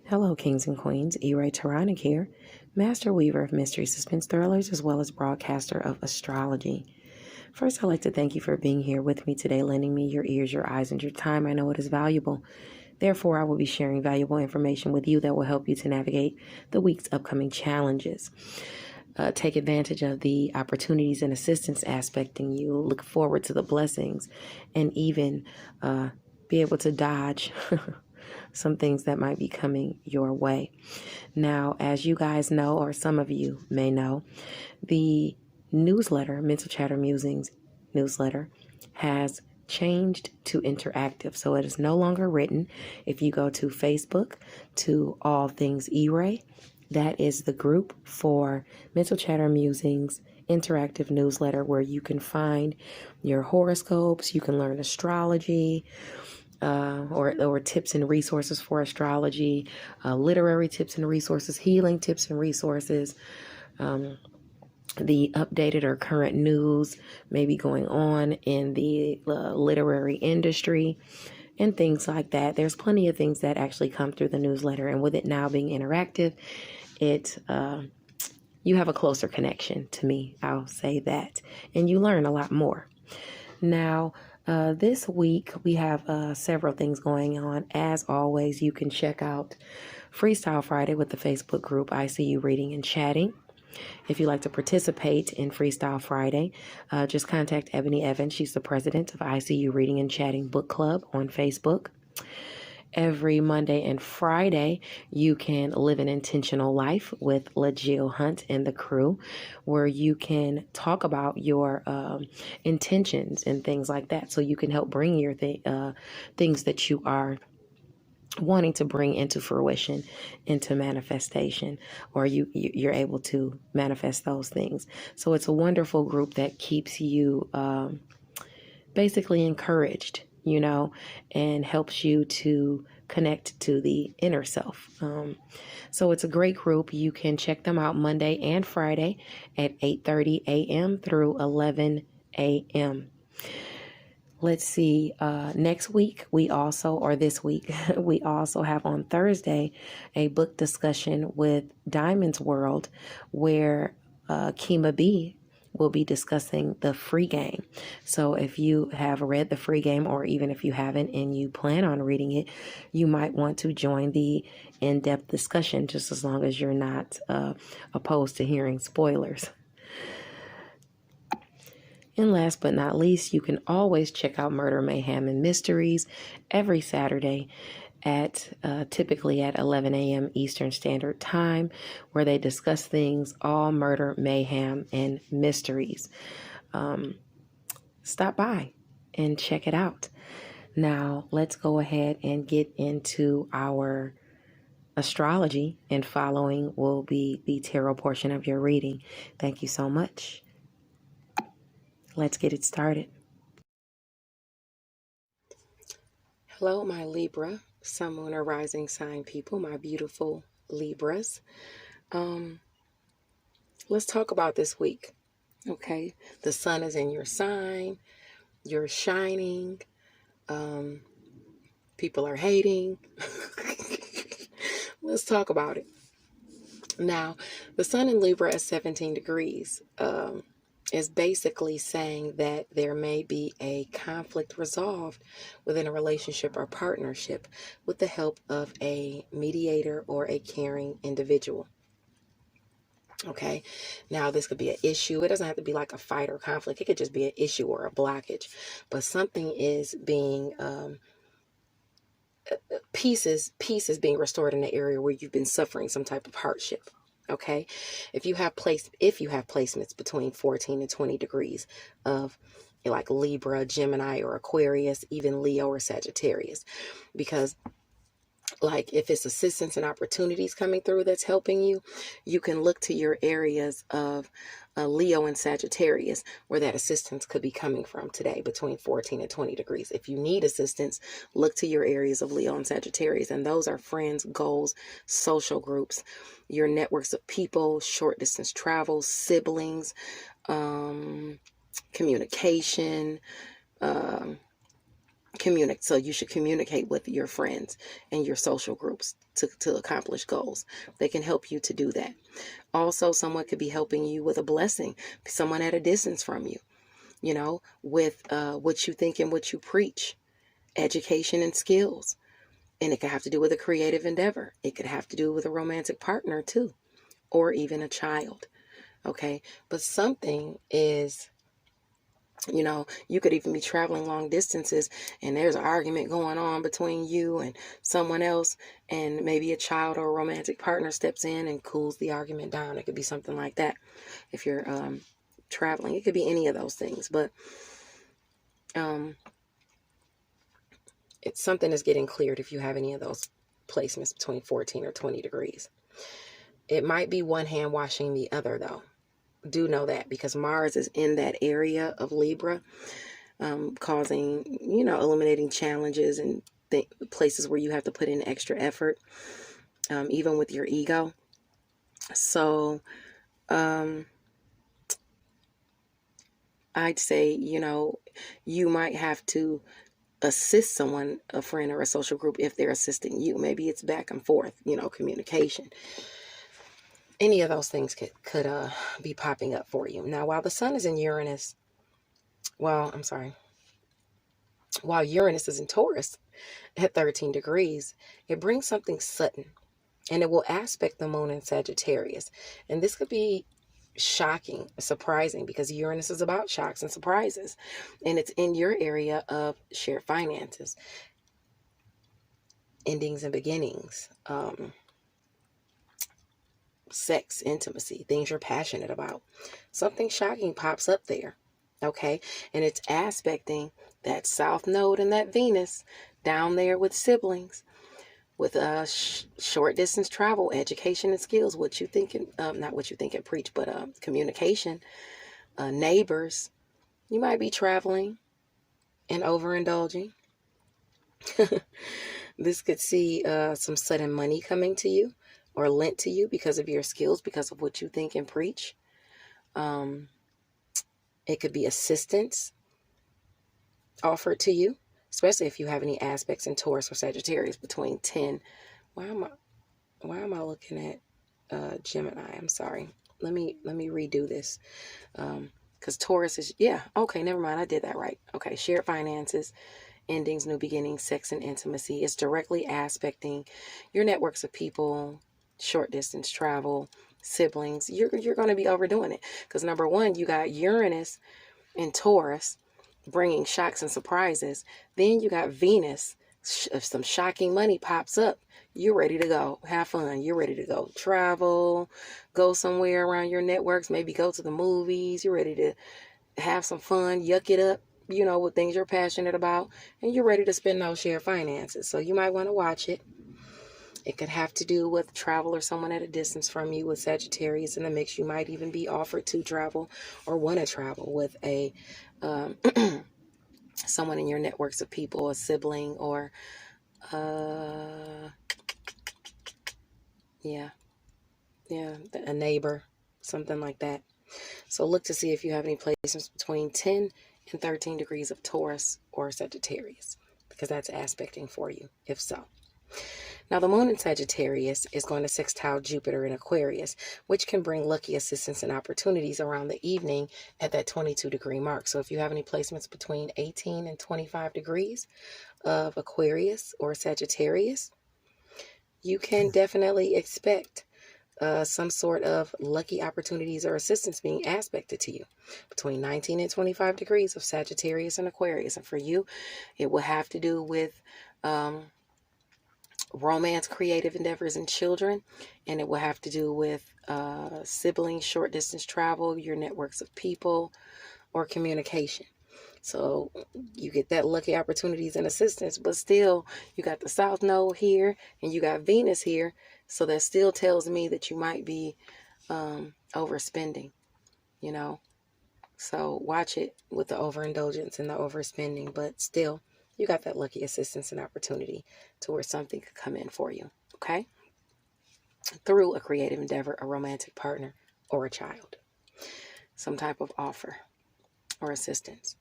Hello, kings and queens. E-Ray Taronic here, master weaver of mystery suspense thrillers, as well as broadcaster of astrology. First, I'd like to thank you for being here with me today, lending me your ears, your eyes, and your time. I know it is valuable. Therefore, I will be sharing valuable information with you that will help you to navigate the week's upcoming challenges. Take advantage of the opportunities and assistance aspecting you. Look forward to the blessings, and even be able to dodge some things that might be coming your way. Now, as you guys know, or some of you may know, the newsletter, Mental Chatter Musings newsletter, has changed to interactive. So it is no longer written. If you go to Facebook, to All Things E-Ray, that is the group for Mental Chatter Musings interactive newsletter, where you can find your horoscopes, you can learn astrology, or tips and resources for astrology, literary tips and resources, healing tips and resources, the updated or current news maybe going on in the literary industry, and things like that. There's plenty of things that actually come through the newsletter, and with it now being interactive, you have a closer connection to me, I'll say that, and you learn a lot more. Now, this week we have several things going on. As always, you can check out Freestyle Friday with the Facebook group ICU Reading and Chatting. If you'd like to participate in Freestyle Friday, just contact Ebony Evans. She's the president of ICU Reading and Chatting Book Club on Facebook. Every Monday and Friday, you can live an intentional life with LaJill Hunt and the crew, where you can talk about your intentions and things like that, so you can help bring your things that you are wanting to bring into fruition, into manifestation, or you're able to manifest those things. So it's a wonderful group that keeps you basically encouraged, and helps you to connect to the inner self. So it's a great group. You can check them out Monday and Friday at 8:30 a.m. through 11 a.m. Let's see, next week this week, we also have on Thursday a book discussion with Diamond's World, where Kima B will be discussing The Free Game. So if you have read The Free Game, or even if you haven't and you plan on reading it, you might want to join the in-depth discussion, just as long as you're not opposed to hearing spoilers. And last but not least, you can always check out Murder, Mayhem, and Mysteries every Saturday at typically at 11 a.m. Eastern Standard Time, where they discuss things all murder, mayhem, and mysteries. Stop by and check it out. Now, let's go ahead and get into our astrology, and following will be the tarot portion of your reading. Thank you so much. Let's get it started. Hello, my Libra, Sun, Moon, or Rising sign people, my beautiful Libras. Let's talk about this week, okay? The sun is in your sign. You're shining. People are hating. Let's talk about it. Now, the sun in Libra at 17 degrees is basically saying that there may be a conflict resolved within a relationship or partnership with the help of a mediator or a caring individual. Okay, now this could be an issue. It doesn't have to be like a fight or conflict. It could just be an issue or a blockage. But something is being peace is being restored in the area where you've been suffering some type of hardship. Okay, if you have placements between 14 and 20 degrees of like Libra, Gemini, or Aquarius, even Leo or Sagittarius, because like if it's assistance and opportunities coming through that's helping you, you can look to your areas of Leo and Sagittarius, where that assistance could be coming from today between 14 and 20 degrees. If you need assistance, look to your areas of Leo and Sagittarius, and those are friends, goals, social groups, your networks of people, short distance travel, siblings, communication, So you should communicate with your friends and your social groups to accomplish goals. They can help you to do that. Also, someone could be helping you with a blessing, someone at a distance from you, with what you think and what you preach, education and skills. And it could have to do with a creative endeavor. It could have to do with a romantic partner too, or even a child. Okay. But something is, you could even be traveling long distances and there's an argument going on between you and someone else, and maybe a child or a romantic partner steps in and cools the argument down. It could be something like that. If you're traveling, it could be any of those things, but it's something is getting cleared if you have any of those placements between 14 or 20 degrees. It might be one hand washing the other, though. Do know that, because Mars is in that area of Libra, causing, eliminating challenges and places where you have to put in extra effort, even with your ego. So I'd say, you might have to assist someone, a friend or a social group, if they're assisting you. Maybe it's back and forth, communication. Any of those things could be popping up for you. Now, while the sun is in Uranus, while Uranus is in Taurus at 13 degrees, it brings something sudden, and it will aspect the moon in Sagittarius. And this could be shocking, surprising, because Uranus is about shocks and surprises, and it's in your area of shared finances, endings and beginnings, sex, intimacy, things you're passionate about. Something shocking pops up there, okay? And it's aspecting that South Node and that Venus down there with siblings, with short distance travel, education and skills, what you think, not what you think and preach, but communication, neighbors. You might be traveling and overindulging. This could see some sudden money coming to you or lent to you because of your skills, because of what you think and preach. It could be assistance offered to you, especially if you have any aspects in Taurus or Sagittarius between 10. Why am I looking at Gemini? I'm sorry. Let me redo this. Because Taurus is, okay, never mind. I did that right. Okay, shared finances, endings, new beginnings, sex and intimacy. It's directly aspecting your networks of people, short distance travel, siblings. You're going to be overdoing it, because number one, you got Uranus in Taurus bringing shocks and surprises. Then you got Venus. If some shocking money pops up, you're ready to go have fun. You're ready to go travel, go somewhere around your networks, maybe go to the movies. You're ready to have some fun, yuck it up, with things you're passionate about, and you're ready to spend those shared finances. So you might want to watch it. It could have to do with travel or someone at a distance from you with Sagittarius in the mix. You might even be offered to travel or want to travel with a someone in your networks of people, a sibling, or a neighbor, something like that. So look to see if you have any placements between 10 and 13 degrees of Taurus or Sagittarius, because that's aspecting for you, if so. Now, the moon in Sagittarius is going to sextile Jupiter in Aquarius, which can bring lucky assistance and opportunities around the evening at that 22 degree mark. So if you have any placements between 18 and 25 degrees of Aquarius or Sagittarius, you can definitely expect some sort of lucky opportunities or assistance being aspected to you between 19 and 25 degrees of Sagittarius and Aquarius. And for you, it will have to do with romance, creative endeavors, and children. And it will have to do with siblings, short distance travel, your networks of people, or communication. So you get that lucky opportunities and assistance, but still you got the South Node here and you got Venus here. So that still tells me that you might be overspending, So watch it with the overindulgence and the overspending, but still you got that lucky assistance and opportunity to where something could come in for you, okay? Through a creative endeavor, a romantic partner, or a child. Some type of offer or assistance.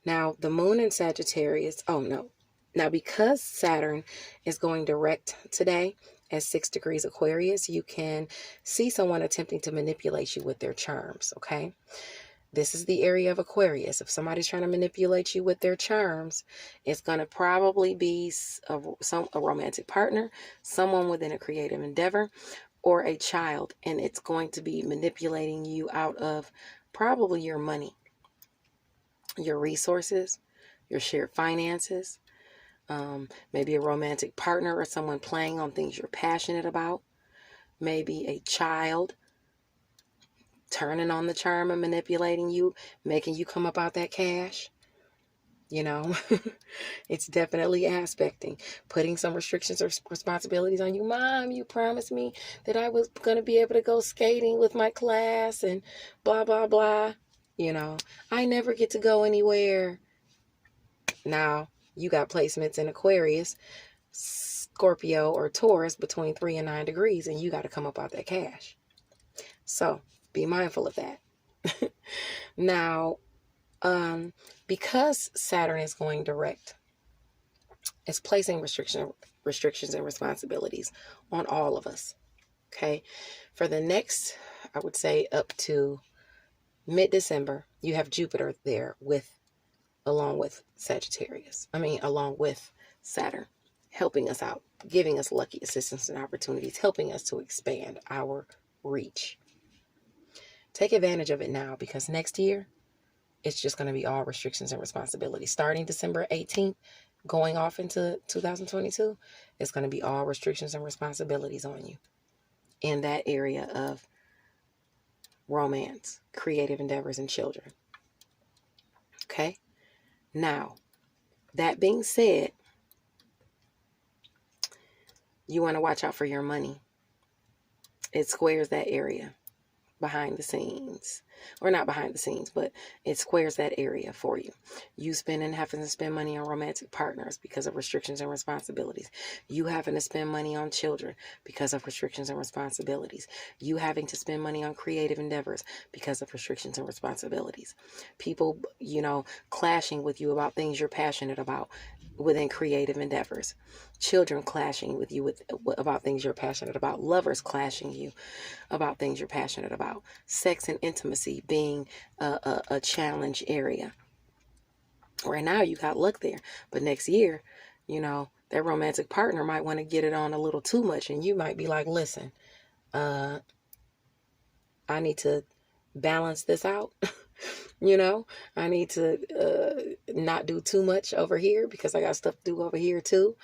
Now, the moon in Sagittarius, oh no. Now, because Saturn is going direct today at 6 degrees Aquarius, you can see someone attempting to manipulate you with their charms, okay? This is the area of Aquarius. If somebody's trying to manipulate you with their charms, it's going to probably be a romantic partner, someone within a creative endeavor, or a child, and it's going to be manipulating you out of probably your money, your resources, your shared finances, maybe a romantic partner or someone playing on things you're passionate about, maybe a child turning on the charm and manipulating you, making you come up out that cash. You know, it's definitely aspecting, putting some restrictions or responsibilities on you. Mom, you promised me that I was going to be able to go skating with my class and blah, blah, blah. You know, I never get to go anywhere. Now, you got placements in Aquarius, Scorpio, or Taurus between 3 and 9 degrees, and you got to come up out that cash. So, be mindful of that. Now, because Saturn is going direct, it's placing restrictions and responsibilities on all of us. Okay. For the next, I would say up to mid-December, you have Jupiter there along with Saturn, helping us out, giving us lucky assistance and opportunities, helping us to expand our reach. Take advantage of it now, because next year, it's just going to be all restrictions and responsibilities. Starting December 18th, going off into 2022, it's going to be all restrictions and responsibilities on you in that area of romance, creative endeavors, and children. Okay? Now, that being said, you want to watch out for your money. It squares that area behind the scenes, or not behind the scenes, but it squares that area for you. You having to spend money on romantic partners because of restrictions and responsibilities. You having to spend money on children because of restrictions and responsibilities. You having to spend money on creative endeavors because of restrictions and responsibilities. People, clashing with you about things you're passionate about within creative endeavors. Children clashing with you about things you're passionate about. Lovers clashing you about things you're passionate about. Sex and intimacy being a challenge area. Right now, you got luck there. But next year, that romantic partner might want to get it on a little too much. And you might be like, listen, I need to balance this out. I need to not do too much over here because I got stuff to do over here too,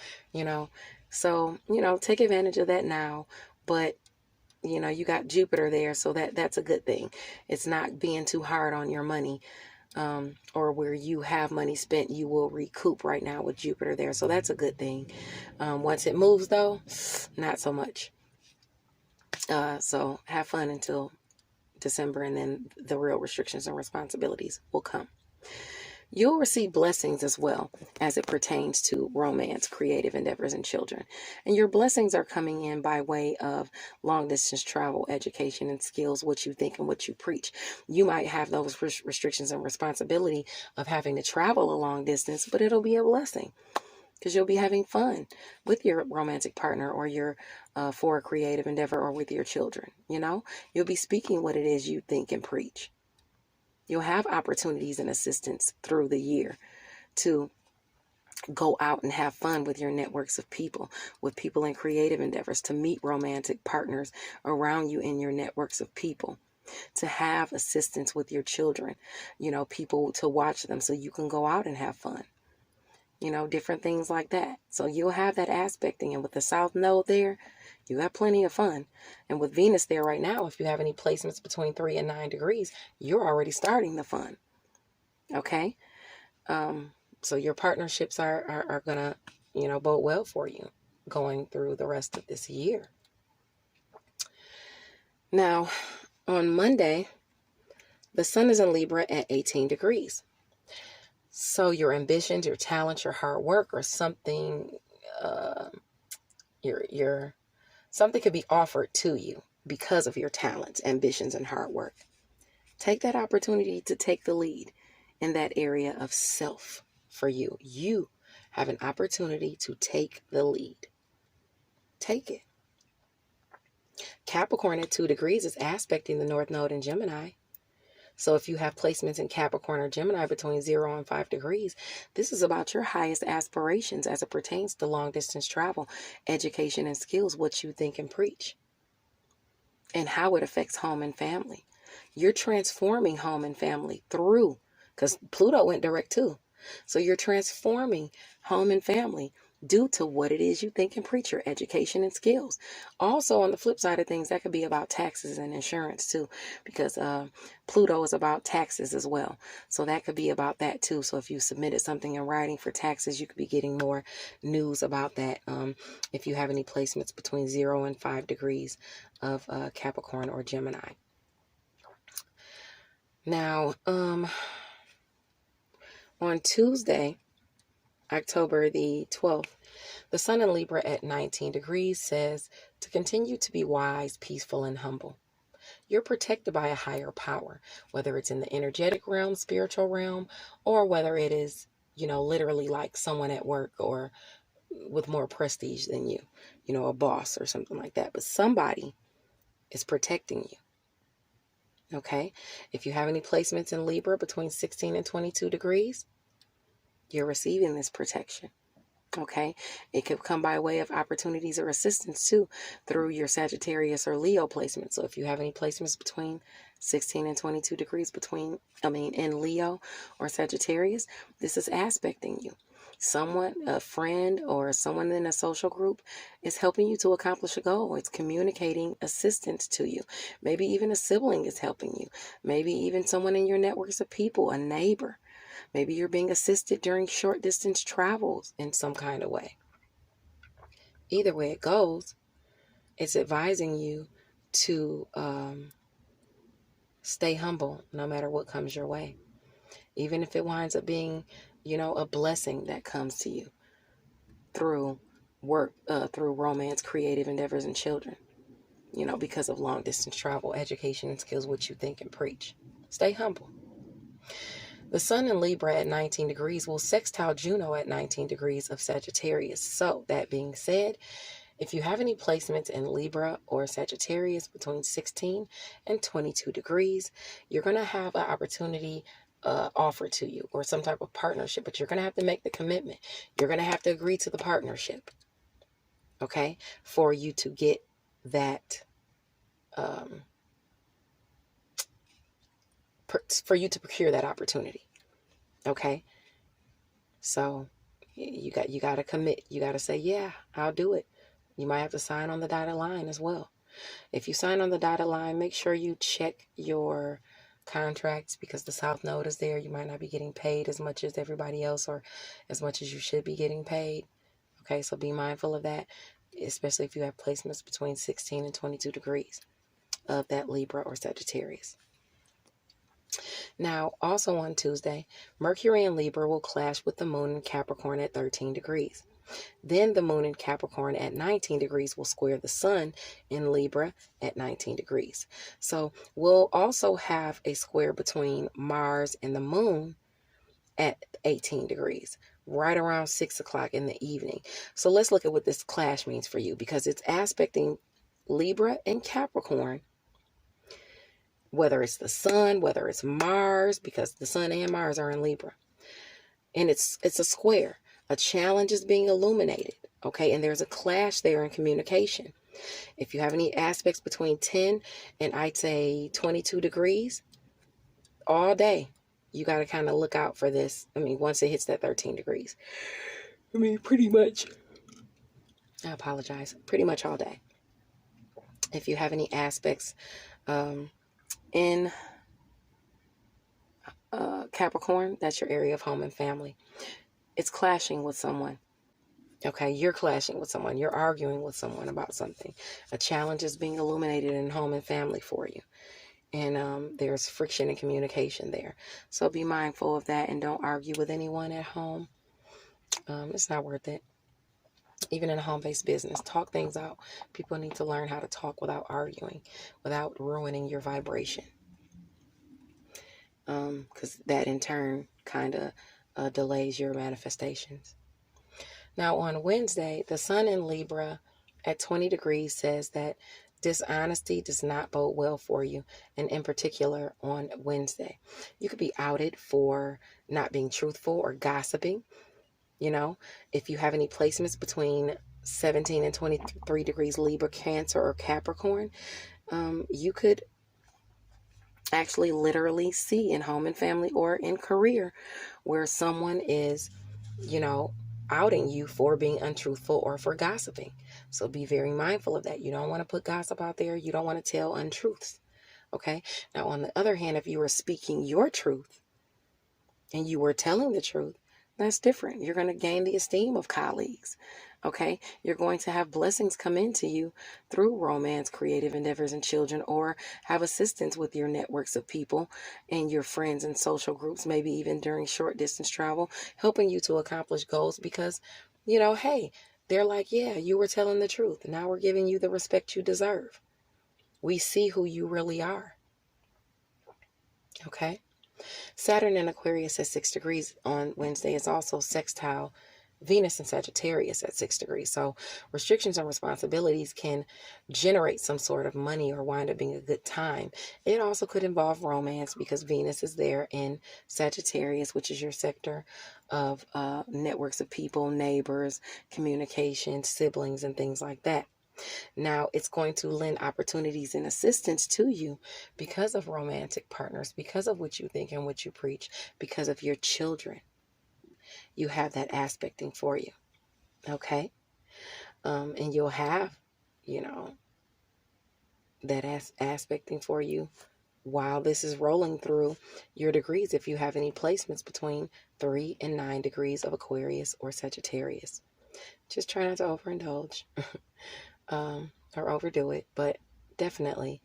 So, take advantage of that now. But, you got Jupiter there, so that's a good thing. It's not being too hard on your money, or where you have money spent, you will recoup right now with Jupiter there. So that's a good thing. Once it moves, though, not so much. So have fun until December, and then the real restrictions and responsibilities will come. You'll receive blessings as well as it pertains to romance, creative endeavors, and children. And your blessings are coming in by way of long distance travel, education, and skills, what you think and what you preach. You might have those restrictions and responsibility of having to travel a long distance, but it'll be a blessing because you'll be having fun with your romantic partner, or your for a creative endeavor, or with your children. You'll be speaking what it is you think and preach. You'll have opportunities and assistance through the year to go out and have fun with your networks of people, with people in creative endeavors, to meet romantic partners around you in your networks of people, to have assistance with your children, people to watch them so you can go out and have fun. Different things like that. So you'll have that aspecting. And with the South Node there, you have plenty of fun. And with Venus there right now, if you have any placements between 3 and 9 degrees, you're already starting the fun. Okay? So your partnerships are going to, bode well for you going through the rest of this year. Now, on Monday, the sun is in Libra at 18 degrees. So your ambitions, your talents, your hard work, or something, something could be offered to you because of your talents, ambitions, and hard work. Take that opportunity to take the lead in that area of self for you. You have an opportunity to take the lead. Take it. Capricorn at 2 degrees is aspecting the North Node in Gemini. So if you have placements in Capricorn or Gemini between 0 and 5 degrees, this is about your highest aspirations as it pertains to long distance travel, education and skills, what you think and preach, and how it affects home and family. You're transforming home and family through, because Pluto went direct too. So you're transforming home and family due to what it is you think and preach, your education and skills. Also, on the flip side of things, that could be about taxes and insurance too, because Pluto is about taxes as well. So that could be about that too. So if you submitted something in writing for taxes, you could be getting more news about that if you have any placements between 0 and 5 degrees of Capricorn or Gemini. Now, on Tuesday, October the 12th, the Sun in Libra at 19 degrees says to continue to be wise, peaceful, and humble. You're protected by a higher power, whether it's in the energetic realm, spiritual realm, or whether it is, literally like someone at work or with more prestige than you, a boss or something like that. But somebody is protecting you. Okay, if you have any placements in Libra between 16 and 22 degrees, you're receiving this protection. Okay, it could come by way of opportunities or assistance too through your Sagittarius or Leo placement. So if you have any placements between 16 and 22 degrees in Leo or Sagittarius, this is aspecting you. Someone, a friend or someone in a social group is helping you to accomplish a goal. It's communicating assistance to you. Maybe even a sibling is helping you. Maybe even someone in your networks of people, a neighbor. Maybe you're being assisted during short distance travels in some kind of way. Either way it goes, it's advising you to stay humble no matter what comes your way. Even if it winds up being, a blessing that comes to you through work, through romance, creative endeavors, and children, because of long distance travel, education, and skills, what you think and preach. Stay humble. The Sun in Libra at 19 degrees will sextile Juno at 19 degrees of Sagittarius. So, that being said, if you have any placements in Libra or Sagittarius between 16 and 22 degrees, you're going to have an opportunity offered to you or some type of partnership, but you're going to have to make the commitment. You're going to have to agree to the partnership, okay, for you to get that, for you to procure that opportunity, okay? So you got to commit. You got to say, yeah, I'll do it. You might have to sign on the dotted line as well. If you sign on the dotted line, make sure you check your contracts because the South Node is there. You might not be getting paid as much as everybody else or as much as you should be getting paid. Okay, so be mindful of that, especially if you have placements between 16 and 22 degrees of that Libra or Sagittarius. Now, also on Tuesday, Mercury in Libra will clash with the Moon in Capricorn at 13 degrees. Then the Moon in Capricorn at 19 degrees will square the Sun in Libra at 19 degrees. So we'll also have a square between Mars and the Moon at 18 degrees, right around 6 o'clock in the evening. So let's look at what this clash means for you, because it's aspecting Libra and Capricorn, whether it's the Sun, whether it's Mars, because the Sun and Mars are in Libra. And it's a square. A challenge is being illuminated, okay? And there's a clash there in communication. If you have any aspects between 10 and I'd say 22 degrees, all day, you got to kind of look out for this. Once it hits that 13 degrees. Pretty much. I apologize. Pretty much all day. If you have any aspects in Capricorn, that's your area of home and family. It's clashing with someone. Okay, you're clashing with someone. You're arguing with someone about something. A challenge is being illuminated in home and family for you. And there's friction and communication there. So be mindful of that and don't argue with anyone at home. It's not worth it. Even in a home-based business, talk things out. People need to learn how to talk without arguing, without ruining your vibration. Because that in turn kind of delays your manifestations. Now on Wednesday, the sun in Libra at 20 degrees says that dishonesty does not bode well for you. And in particular on Wednesday, you could be outed for not being truthful or gossiping. You know, if you have any placements between 17 and 23 degrees Libra, Cancer, or Capricorn, you could actually literally see in home and family or in career where someone is, outing you for being untruthful or for gossiping. So be very mindful of that. You don't want to put gossip out there. You don't want to tell untruths. Okay. Now, on the other hand, if you are speaking your truth and you were telling the truth, that's different. You're going to gain the esteem of colleagues. Okay. You're going to have blessings come into you through romance, creative endeavors, and children, or have assistance with your networks of people and your friends and social groups, maybe even during short distance travel, helping you to accomplish goals because, hey, they're like, yeah, you were telling the truth. Now we're giving you the respect you deserve. We see who you really are. Okay. Saturn in Aquarius at 6 degrees on Wednesday is also sextile Venus in Sagittarius at 6 degrees. So restrictions and responsibilities can generate some sort of money or wind up being a good time. It also could involve romance because Venus is there in Sagittarius, which is your sector of networks of people, neighbors, communication, siblings, and things like that. Now, it's going to lend opportunities and assistance to you because of romantic partners, because of what you think and what you preach, because of your children. You have that aspecting for you, okay? And you'll have, that aspecting for you while this is rolling through your degrees if you have any placements between 3 and 9 degrees of Aquarius or Sagittarius. Just try not to overindulge. Or overdo it, but definitely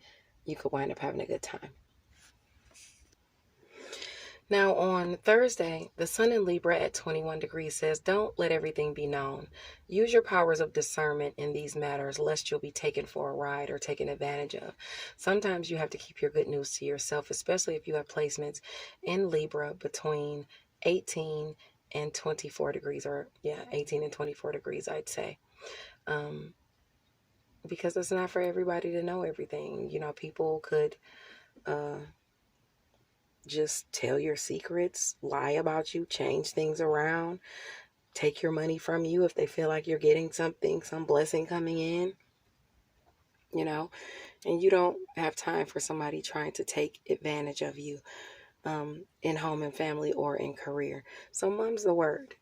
you could wind up having a good time. Now on Thursday, the sun in Libra at 21 degrees says, don't let everything be known. Use your powers of discernment in these matters, lest you'll be taken for a ride or taken advantage of. Sometimes you have to keep your good news to yourself, especially if you have placements in Libra between 18 and 24 degrees, or 18 and 24 degrees, I'd say. Because it's not for everybody to know everything. People could just tell your secrets, lie about you, change things around, take your money from you if they feel like you're getting something, some blessing coming in, and you don't have time for somebody trying to take advantage of you in home and family or in career. So mum's the word,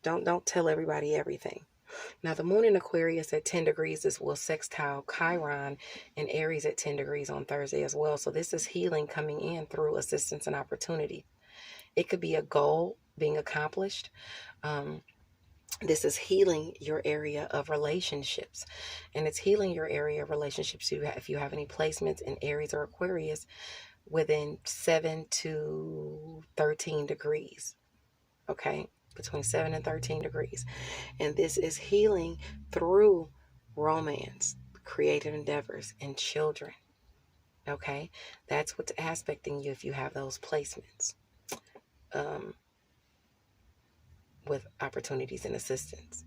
don't tell everybody everything. Now, the moon in Aquarius at 10 degrees will sextile Chiron and Aries at 10 degrees on Thursday as well. So this is healing coming in through assistance and opportunity. It could be a goal being accomplished. This is healing your area of relationships. And it's healing your area of relationships if you have any placements in Aries or Aquarius within 7 to 13 degrees. Okay? Between 7 and 13 degrees. And this is healing through romance, creative endeavors, and children. Okay? That's what's aspecting you if you have those placements with opportunities and assistance.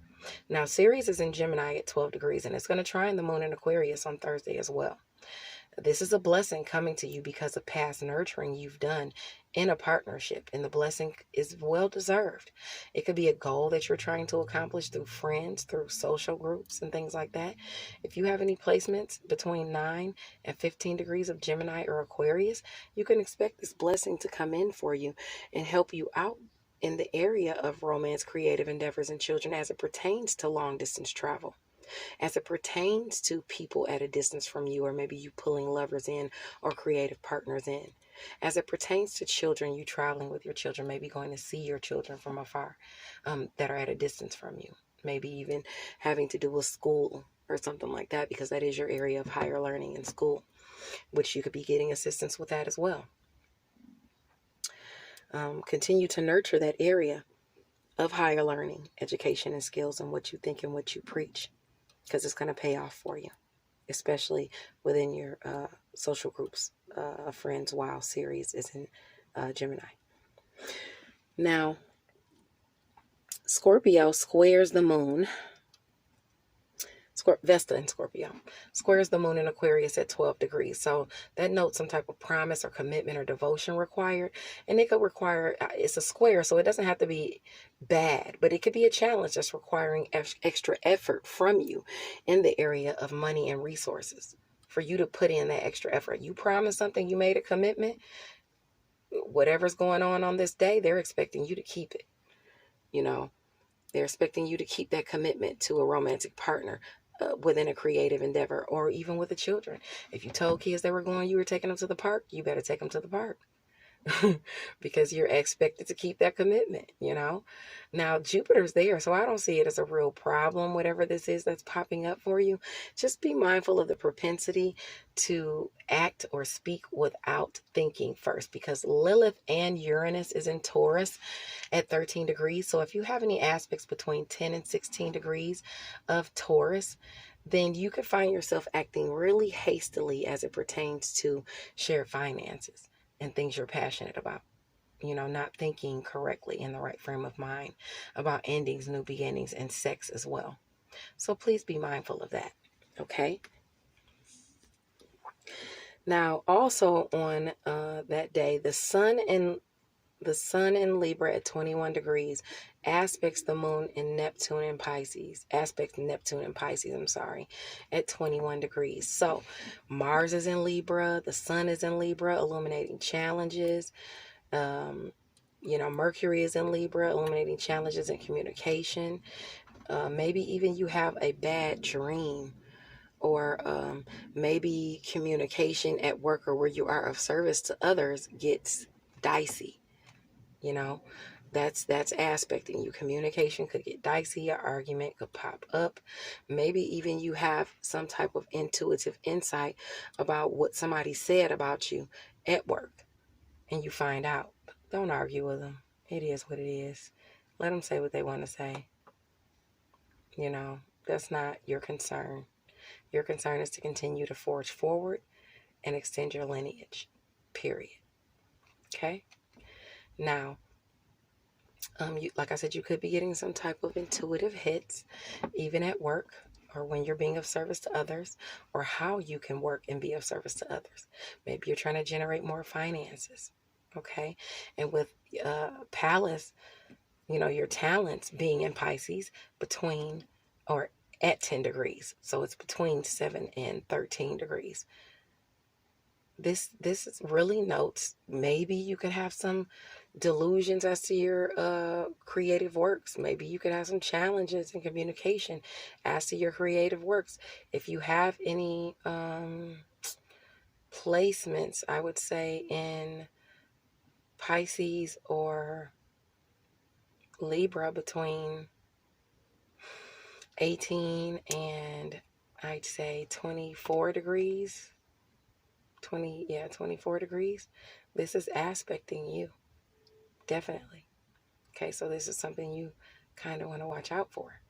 Now, Ceres is in Gemini at 12 degrees, and it's going to trine the moon in Aquarius on Thursday as well. This is a blessing coming to you because of past nurturing you've done in a partnership, and the blessing is well deserved. It could be a goal that you're trying to accomplish through friends, through social groups, and things like that. If you have any placements between 9 and 15 degrees of Gemini or Aquarius, you can expect this blessing to come in for you and help you out in the area of romance, creative endeavors, and children as it pertains to long distance travel. As it pertains to people at a distance from you, or maybe you pulling lovers in or creative partners in. As it pertains to children, you traveling with your children, maybe going to see your children from afar that are at a distance from you. Maybe even having to do with school or something like that, because that is your area of higher learning in school, which you could be getting assistance with that as well. Continue to nurture that area of higher learning, education, and skills, and what you think and what you preach, because it's going to pay off for you, especially within your social groups of friends while Ceres is in Gemini. Now, Scorpio squares the moon. Vesta in Scorpio squares the moon in Aquarius at 12 degrees. So that notes some type of promise or commitment or devotion required. And it could require, it's a square, so it doesn't have to be bad, but it could be a challenge that's requiring extra effort from you in the area of money and resources. For you to put in that extra effort. You promised something, you made a commitment. Whatever's going on this day, they're expecting you to keep it. You know, they're expecting you to keep that commitment to a romantic partner within a creative endeavor, or even with the children. If you told kids they were going, you were taking them to the park, you better take them to the park. Because you're expected to keep that commitment, you know. Now, Jupiter's there, so I don't see it as a real problem, whatever this is that's popping up for you. Just be mindful of the propensity to act or speak without thinking first, because Lilith and Uranus is in Taurus at 13 degrees. So if you have any aspects between 10 and 16 degrees of Taurus, then you could find yourself acting really hastily as it pertains to shared finances and things you're passionate about. You know, not thinking correctly in the right frame of mind about endings, new beginnings, and sex as well. So please be mindful of that. Okay. Now, also on that day, the sun in Libra at 21 degrees aspects the moon in Neptune and Pisces. Aspects Neptune and Pisces, I'm sorry, at 21 degrees. So Mars is in Libra, the sun is in Libra, illuminating challenges. You know, Mercury is in Libra, illuminating challenges in communication. Maybe even you have a bad dream, or maybe communication at work or where you are of service to others gets dicey. You know, that's aspecting you. Communication could get dicey, an argument could pop up. Maybe even you have some type of intuitive insight about what somebody said about you at work, and you find out. Don't argue with them. It is what it is. Let them say what they want to say. You know, that's not your concern. Your concern is to continue to forge forward and extend your lineage, period. Okay? Now, like I said, you could be getting some type of intuitive hits, even at work, or when you're being of service to others, or how you can work and be of service to others. Maybe you're trying to generate more finances. Okay? And with Palace, you know, your talents being in Pisces between or at 10 degrees. So it's between 7 and 13 degrees. This really notes maybe you could have some delusions as to your creative works. Maybe you could have some challenges in communication as to your creative works. If you have any placements, I would say in Pisces or Libra between 18 and I'd say 24 degrees. 24 degrees. This is aspecting you. Definitely. Okay, so this is something you kind of want to watch out for.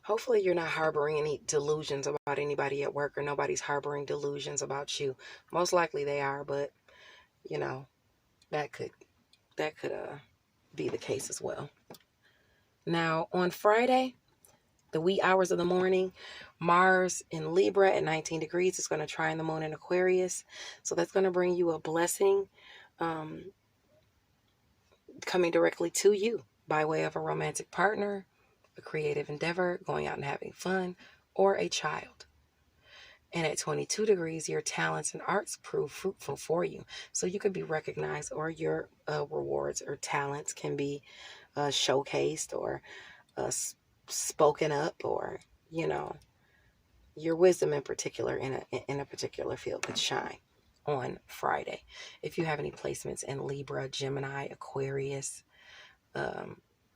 Hopefully you're not harboring any delusions about anybody at work, or nobody's harboring delusions about you. Most likely they are, but you know, that could be the case as well. Now, on Friday, the wee hours of the morning, Mars in Libra at 19 degrees is going to trine the moon in Aquarius. So that's going to bring you a blessing coming directly to you by way of a romantic partner, a creative endeavor, going out and having fun, or a child. And at 22 degrees, your talents and arts prove fruitful for you. So you could be recognized, or your rewards or talents can be showcased or spoken up, or, you know, your wisdom in particular in a particular field could shine on Friday. If you have any placements in Libra, Gemini, Aquarius,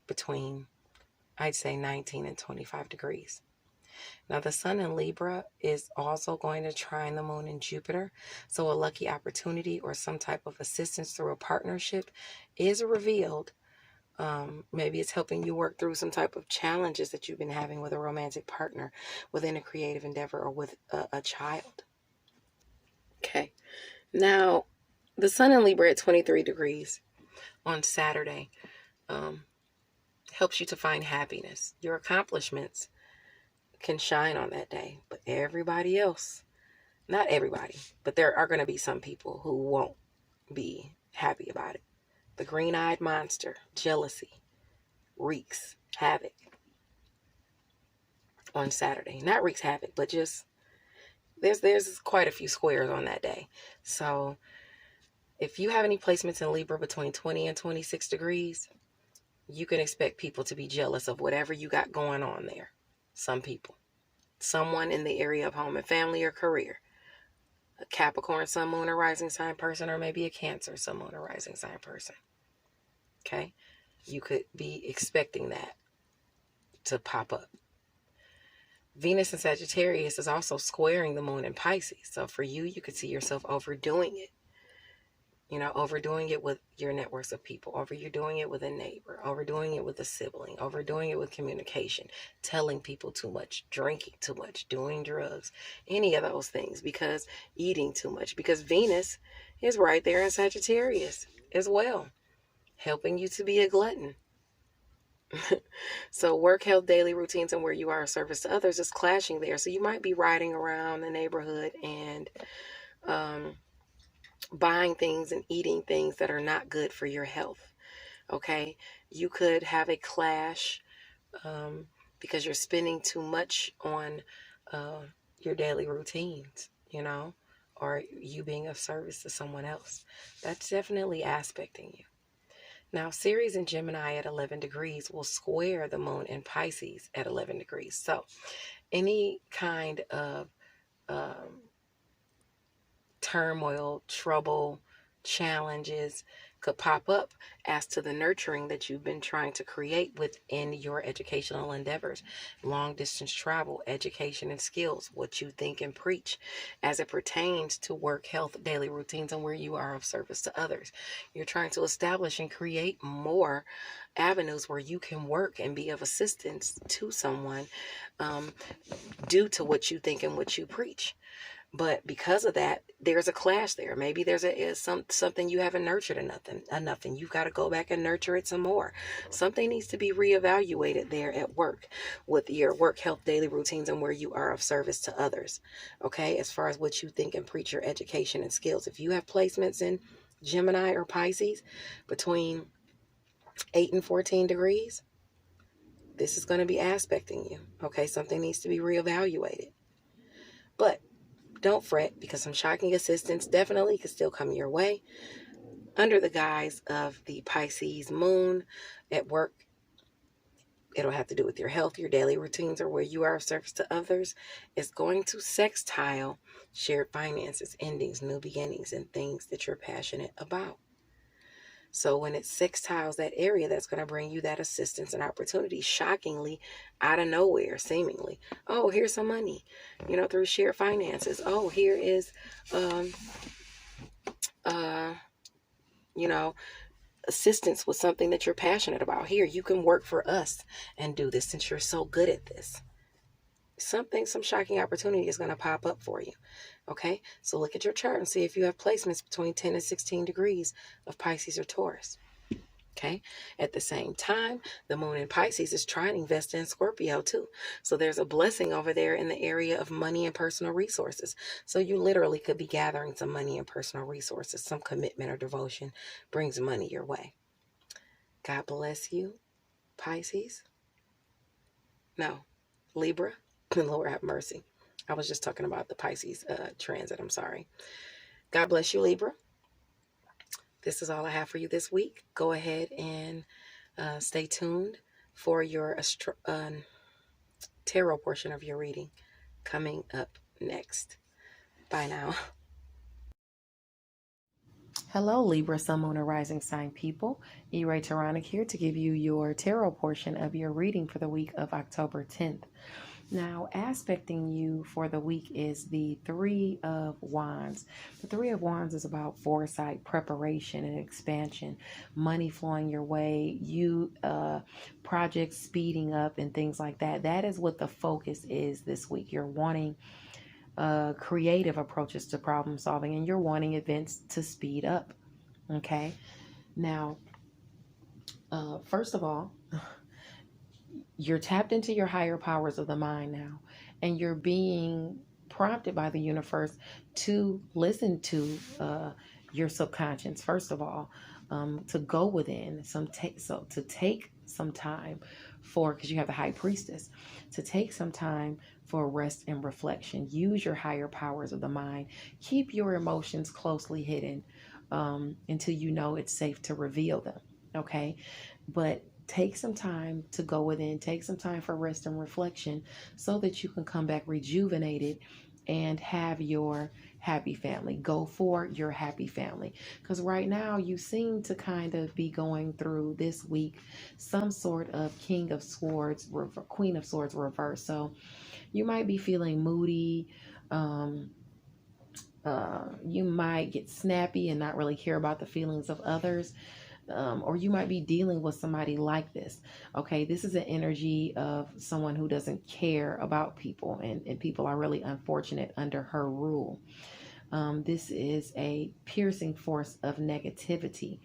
between, I'd say, 19 and 25 degrees. Now, the sun in Libra is also going to trine the moon in Jupiter. So a lucky opportunity or some type of assistance through a partnership is revealed. Maybe it's helping you work through some type of challenges that you've been having with a romantic partner, within a creative endeavor, or with a child. Okay. Now, The sun in Libra at 23 degrees on Saturday helps you to find happiness. Your accomplishments can shine on that day, but everybody else, not everybody, but there are going to be some people who won't be happy about it. The green-eyed monster, jealousy, wreaks havoc on Saturday. Not wreaks havoc, but just there's quite a few squares on that day. So if you have any placements in Libra between 20 and 26 degrees, you can expect people to be jealous of whatever you got going on there. Some people. Someone in the area of home and family or career. A Capricorn, sun, moon, or rising sign person, or maybe a Cancer, sun, moon, or rising sign person. Okay? You could be expecting that to pop up. Venus in Sagittarius is also squaring the moon in Pisces. So for you, you could see yourself overdoing it. You know, overdoing it with your networks of people, overdoing it with a neighbor, overdoing it with a sibling, overdoing it with communication, telling people too much, drinking too much, doing drugs, any of those things, because eating too much, because Venus is right there in Sagittarius as well, helping you to be a glutton. So work, health, daily routines, and where you are of service to others is clashing there. So you might be riding around the neighborhood and buying things and eating things that are not good for your health. Okay, you could have a clash because you're spending too much on your daily routines, you know, or you being of service to someone else. That's definitely aspecting you. Now, Ceres in Gemini at 11 degrees will square the moon in Pisces at 11 degrees. So any kind of turmoil, trouble, challenges could pop up as to the nurturing that you've been trying to create within your educational endeavors. Long distance travel, education and skills, what you think and preach as it pertains to work, health, daily routines, and where you are of service to others. You're trying to establish and create more avenues where you can work and be of assistance to someone due to what you think and what you preach. But because of that, there's a clash there. Maybe there's something you haven't nurtured enough, and you've got to go back and nurture it some more. Something needs to be reevaluated there at work with your work, health, daily routines, and where you are of service to others. Okay, as far as what you think and preach your education and skills. If you have placements in Gemini or Pisces between 8 and 14 degrees, this is going to be aspecting you. Okay, something needs to be reevaluated. But don't fret, because some shocking assistance definitely could still come your way under the guise of the Pisces moon at work. It'll have to do with your health, your daily routines, or where you are of service to others. It's going to sextile shared finances, endings, new beginnings, and things that you're passionate about. So when it sextiles that area, that's going to bring you that assistance and opportunity, shockingly, out of nowhere, seemingly. Oh, here's some money, you know, through shared finances. Oh, here is, you know, assistance with something that you're passionate about. Here, you can work for us and do this since you're so good at this. Some shocking opportunity is going to pop up for you. Okay, so look at your chart and see if you have placements between 10 and 16 degrees of Pisces or Taurus. Okay, at the same time, the moon in Pisces is trining Vesta in Scorpio too. So there's a blessing over there in the area of money and personal resources. So you literally could be gathering some money and personal resources. Some commitment or devotion brings money your way. God bless you, Pisces. No, Libra. Lord have mercy. I was just talking about the Pisces transit. I'm sorry. God bless you, Libra. This is all I have for you this week. Go ahead and stay tuned for your tarot portion of your reading coming up next. Bye now. Hello, Libra, Sun, Moon, or Rising Sign people. E-Ray Taronic here to give you your tarot portion of your reading for the week of October 10th. Now, aspecting you for the week is the Three of Wands. The Three of Wands is about foresight, preparation, and expansion, money flowing your way, projects speeding up, and things like that. That is what the focus is this week. You're wanting creative approaches to problem solving, and you're wanting events to speed up. Okay. Now, first of all, you're tapped into your higher powers of the mind now, and you're being prompted by the universe to listen to your subconscious. First of all, to go within to take some time for, because you have the high priestess, to take some time for rest and reflection. Use your higher powers of the mind. Keep your emotions closely hidden until you know it's safe to reveal them. Okay, but take some time to go within, take some time for rest and reflection so that you can come back rejuvenated and have your happy family. Go for your happy family. Because right now you seem to kind of be going through this week some sort of King of Swords, Queen of Swords reverse. So you might be feeling moody. You might get snappy and not really care about the feelings of others. Or you might be dealing with somebody like this. Okay, this is an energy of someone who doesn't care about people, and people are really unfortunate under her rule. This is a piercing force of negativity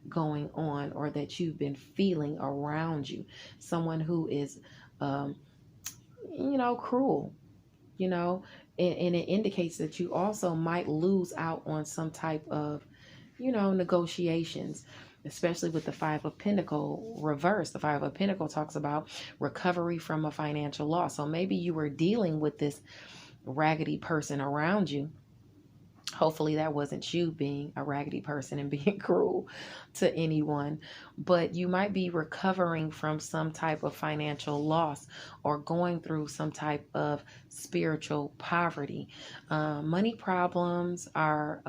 going on, or that you've been feeling around you. Someone who is, cruel, and it indicates that you also might lose out on some type of, negotiations, especially with the Five of Pentacle reverse. The Five of Pentacle talks about recovery from a financial loss. So maybe you were dealing with this raggedy person around you. Hopefully that wasn't you being a raggedy person and being cruel to anyone, but you might be recovering from some type of financial loss or going through some type of spiritual poverty. Money problems are,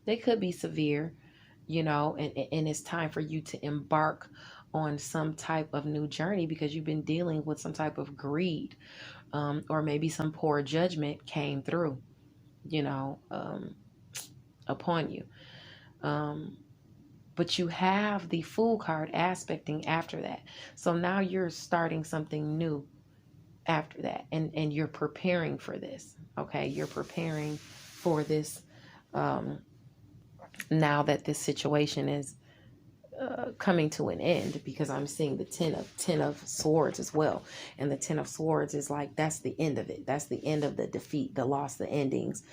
they could be severe, and it's time for you to embark on some type of new journey because you've been dealing with some type of greed, or maybe some poor judgment came through, upon you. But you have the Fool card aspecting after that. So now you're starting something new after that, and you're preparing for this. Okay, you're preparing for this, now that this situation is coming to an end, because I'm seeing the ten of swords as well, and the 10 of swords is like, that's the end of it. That's the end of the defeat, the loss, the endings.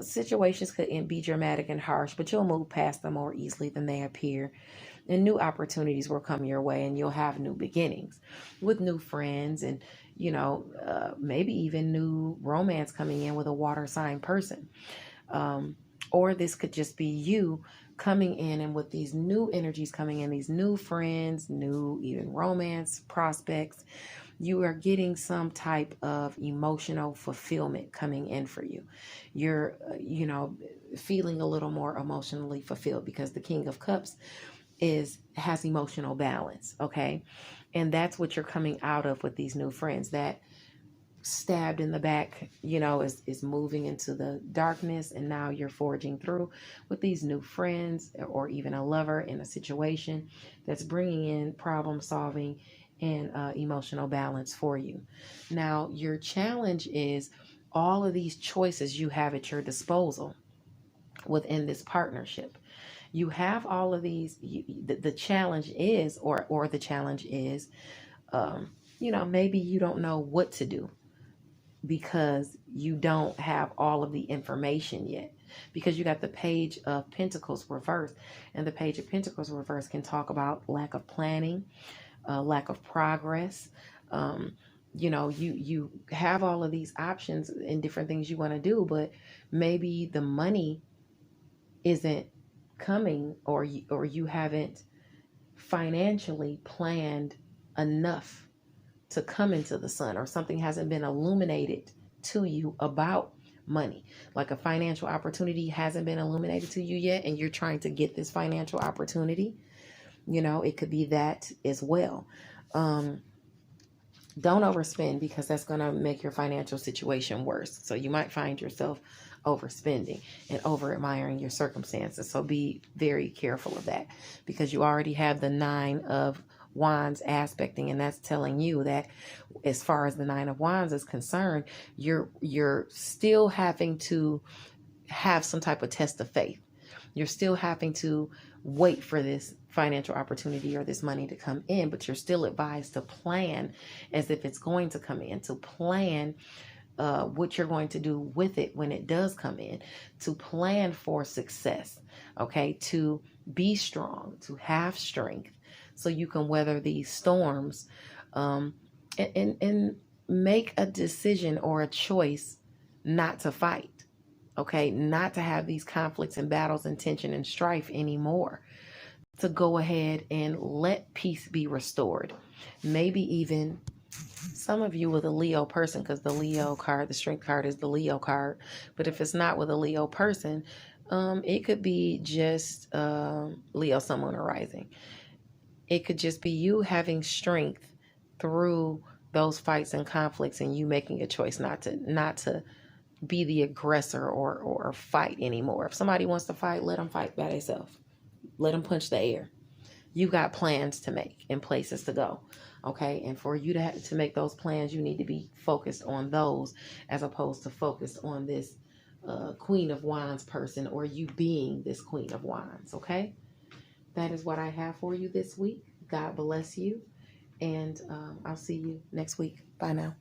Situations could be dramatic and harsh, but you'll move past them more easily than they appear, and new opportunities will come your way, and you'll have new beginnings with new friends, and maybe even new romance coming in with a water sign person. Or this could just be you coming in, and with these new energies coming in, these new friends, new even romance prospects, you are getting some type of emotional fulfillment coming in for you. You're, feeling a little more emotionally fulfilled because the King of Cups has emotional balance. Okay. And that's what you're coming out of with these new friends. That stabbed in the back, is moving into the darkness, and now you're forging through with these new friends, or even a lover in a situation that's bringing in problem solving and emotional balance for you. Now, your challenge is all of these choices you have at your disposal within this partnership. You have all of these. The challenge is, or the challenge is, maybe you don't know what to do, because you don't have all of the information yet, because you got the Page of Pentacles reverse, and the Page of Pentacles reverse can talk about lack of planning, lack of progress. You have all of these options and different things you want to do, but maybe the money isn't coming, or you haven't financially planned enough to come into the sun, or something hasn't been illuminated to you about money. Like a financial opportunity hasn't been illuminated to you yet, and you're trying to get this financial opportunity. It could be that as well. Don't overspend, because that's going to make your financial situation worse. So you might find yourself overspending and over admiring your circumstances. So be very careful of that, because you already have the 9 of Wands aspecting, and that's telling you that as far as the Nine of Wands is concerned, you're still having to have some type of test of faith. You're still having to wait for this financial opportunity or this money to come in, but you're still advised to plan as if it's going to come in, to plan what you're going to do with it when it does come in, to plan for success, okay, to be strong, to have strength so you can weather these storms, and make a decision or a choice not to fight. Okay, not to have these conflicts and battles and tension and strife anymore. To go ahead and let peace be restored. Maybe even some of you with a Leo person, because the Leo card, the strength card, is the Leo card. But if it's not with a Leo person, it could be just Leo, Sun, Moon, or Rising. It could just be you having strength through those fights and conflicts, and you making a choice not to be the aggressor or fight anymore. If somebody wants to fight, let them fight by themselves. Let them punch the air. You got plans to make and places to go. Okay. And for you to make those plans, you need to be focused on those as opposed to focused on this Queen of Wands person, or you being this Queen of Wands. Okay. That is what I have for you this week. God bless you. And I'll see you next week. Bye now.